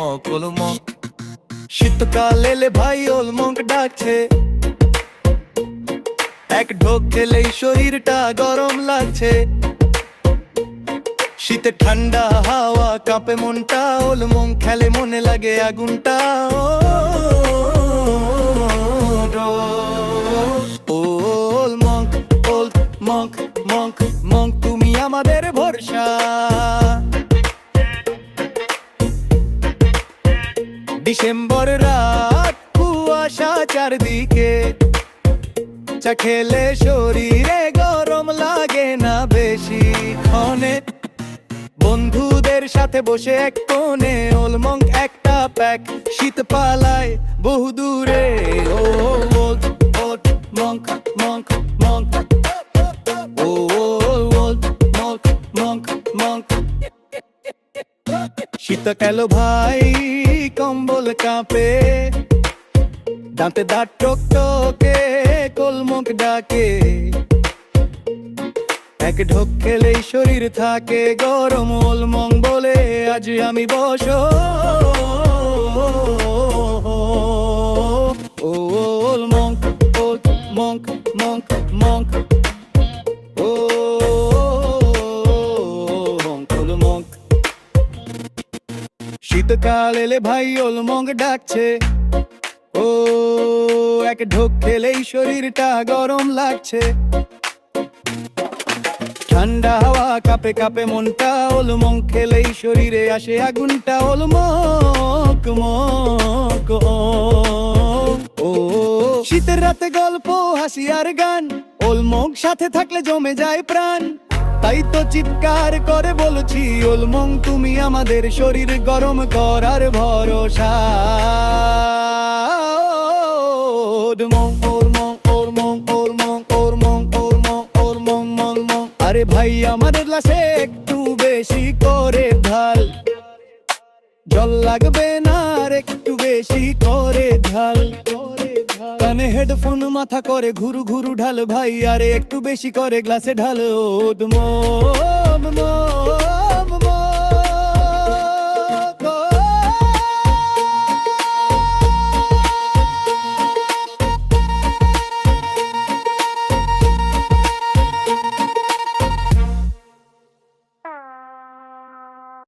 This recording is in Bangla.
মক ওলমক। শীতকাল এলে ভাই ওলমক ডাকছে, এক ঢোক খেলেই শরীরটা গরম লাগছে। শীতে ঠান্ডা হাওয়া কাঁপে মনটা, ওলমক খেলে মনে লাগে আগুনটা। ওলমক ওলমক মক মক, তুমি আমাদের ভরসা। ডিসেম্বর রাত, কুয়াশা চারদিকে, চা খেলে শরীরে গরম লাগে না বেশিক্ষণে। বন্ধুদের সাথে বসে এক কোণে, ওলমক একটা প্যাক, শীত পালায় বহু দূরে। ও ওলমক মক মক, ও ওলমক মক মক। শীতকাল ভাই কম্বল কাঁপে, দাঁতে দাঁত টকটকে, ওলমক ডাকে। এক ঢোক খেলেই শরীর থাকে গরম, ওলমক বলে আজ আমি বস। ওলমক ওলমক মক মক, ওলমক। শীতকাল এলে ভাই ওলমক ডাকছে, ও এক ঢোক খেলেই শরীরটা গরম লাগছে। ঠান্ডা হাওয়া কাঁপে কাঁপে মনটা, ওলমক খেলেই শরীরে আসে আগুনটা। ওলমক মক ও। শীতের রাতে গল্প হাসি আর গান, ওলমক সাথে থাকলে জমে যায় প্রাণ। তাই তো চিৎকার করে বলছি, ওলমক তুমি আমাদের শরীর গরম করার ভরসা। আরে ভাই আমাদের গ্লাসে একটু বেশি করে ঢাল, জল লাগবে না আর একটু বেশি করে ঢাল। কানে হেডফোন মাথা করে ঘুরু ঘুরু ঢাল ভাই, আরে একটু বেশি করে গ্লাসে ঢাল। ওলমক